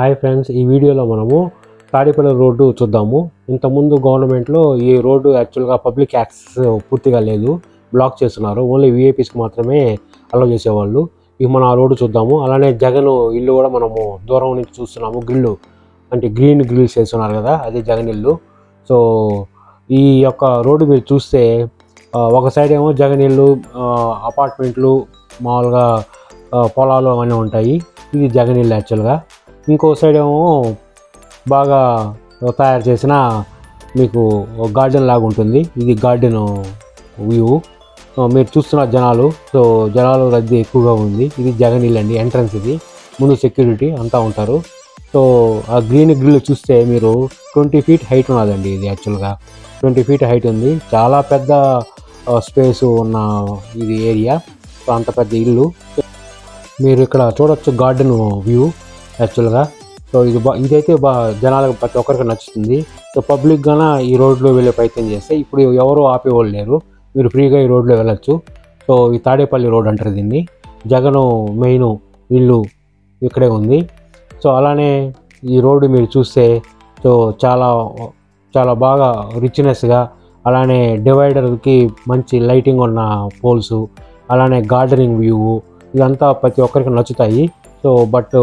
Hi friends, ఈ వీడియోలో మనము తాడేపల్లి రోడ్డు చూద్దాము. ఇంతకుముందు గవర్నమెంట్లో ఈ రోడ్డు యాక్చువల్గా పబ్లిక్ యాక్సెస్ పూర్తిగా లేదు, బ్లాక్ చేస్తున్నారు. ఓన్లీ వీఐపీస్కి మాత్రమే అలౌ చేసేవాళ్ళు. ఇక మనం ఆ రోడ్డు చూద్దాము. అలానే జగన్ ఇల్లు కూడా మనము దూరం నుంచి చూస్తున్నాము. గ్రిల్లు అంటే గ్రీన్ గ్రిల్స్ వేస్తున్నారు కదా, అది జగన్ ఇల్లు. సో ఈ యొక్క రోడ్డు మీరు చూస్తే ఒక సైడ్ ఏమో జగన్ ఇల్లు, అపార్ట్మెంట్లు, మామూలుగా పొలాలు అవన్నీ ఉంటాయి. ఇది జగన్ ఇల్లు యాక్చువల్గా. ఇంకో సైడ్ ఏమో బాగా తయారు చేసిన మీకు గార్డెన్ లాగా ఉంటుంది. ఇది గార్డెన్ వ్యూ. మీరు చూస్తున్న జనాలు, సో జనాలు రద్దీ ఎక్కువగా ఉంది. ఇది జగన్ ఇల్లు అండి, ఎంట్రన్స్. ఇది ముందు సెక్యూరిటీ అంతా ఉంటారు. సో ఆ గ్రీన్ గ్రిల్ చూస్తే మీరు 20 feet హైట్ ఉన్నదండి. ఇది యాక్చువల్గా 20 feet హైట్ ఉంది. చాలా పెద్ద స్పేస్ ఉన్న ఇది ఏరియా. సో అంత పెద్ద ఇల్లు మీరు ఇక్కడ చూడొచ్చు, గార్డెన్ వ్యూ యాక్చువల్గా. సో ఇదైతే జనాలకు ప్రతి ఒక్కరికి నచ్చుతుంది. సో పబ్లిక్గానే ఈ రోడ్లో వెళ్ళే ప్రయత్నం చేస్తే ఇప్పుడు ఎవరు ఆపేవాళ్ళు లేరు, మీరు ఫ్రీగా ఈ రోడ్లో వెళ్ళచ్చు. సో ఈ తాడేపల్లి రోడ్ అంటారు దీన్ని. జగన్ మెయిన్ ఇల్లు ఇక్కడే ఉంది. సో అలానే ఈ రోడ్డు మీరు చూస్తే సో చాలా చాలా బాగా రిచ్నెస్గా, అలానే డివైడర్కి మంచి లైటింగ్ ఉన్న పోల్స్, అలానే గార్డెనింగ్ వ్యూ, ఇదంతా ప్రతి ఒక్కరికి నచ్చుతాయి. సో బట్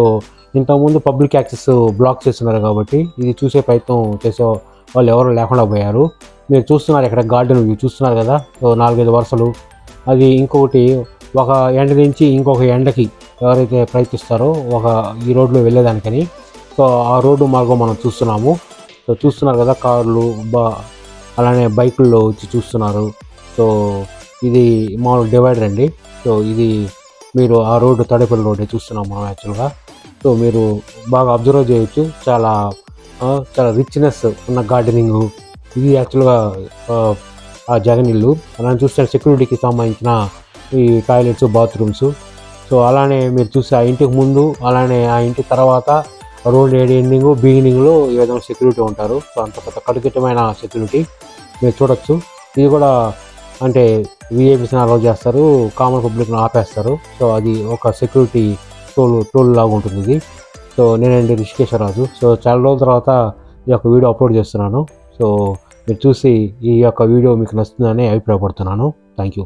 ఇంతకుముందు పబ్లిక్ యాక్సెస్ బ్లాక్ చేస్తున్నారు కాబట్టి ఇది చూసే ప్రయత్నం చేసే వాళ్ళు ఎవరు లేకుండా పోయారు. మీరు చూస్తున్నారు ఇక్కడ గార్డెన్ వ్యూ చూస్తున్నారు కదా. సో 4-5 వరుసలు. అది ఇంకొకటి ఒక ఎండ నుంచి ఇంకొక ఎండకి ఎవరైతే ప్రయత్నిస్తారో ఈ రోడ్లో వెళ్ళేదానికని, సో ఆ రోడ్డు మార్గం మనం చూస్తున్నాము. సో చూస్తున్నారు కదా, కార్లు అలానే బైకుల్లో వచ్చి చూస్తున్నారు. సో ఇది మామూలు డివైడర్ అండి. సో ఇది మీరు ఆ రోడ్డు తాడేపల్లి రోడ్డే చూస్తున్నాం మనం యాక్చువల్గా. సో మీరు బాగా అబ్జర్వ్ చేయొచ్చు, చాలా చాలా రిచ్నెస్ ఉన్న గార్డెనింగ్. ఇది యాక్చువల్గా ఆ జగన్ ఇల్లు. అలానే చూస్తే సెక్యూరిటీకి సంబంధించిన ఈ టాయిలెట్స్, బాత్రూమ్స్. సో అలానే మీరు చూస్తే ఆ ఇంటికి ముందు, అలానే ఆ ఇంటి తర్వాత రోడ్ ఎండింగ్ బిగినింగ్లో ఈ విధంగా సెక్యూరిటీ ఉంటారు. సో అంత పెద్ద కట్టుదిట్టమైన సెక్యూరిటీ మీరు చూడొచ్చు. ఇది కూడా అంటే వీఐపీస్ని అలౌ చేస్తారు, కామన్ పబ్లిక్ని ఆపేస్తారు. సో అది ఒక సెక్యూరిటీ టోల్ లాగా ఉంటుంది ఇది. సో నేనండి రిషికేశ్వరరాజు. సో చాలా రోజుల తర్వాత ఈ యొక్క వీడియో అప్లోడ్ చేస్తున్నాను. సో మీరు చూసి ఈ యొక్క వీడియో మీకు నచ్చుతుందని అభిప్రాయపడుతున్నాను. Thank you.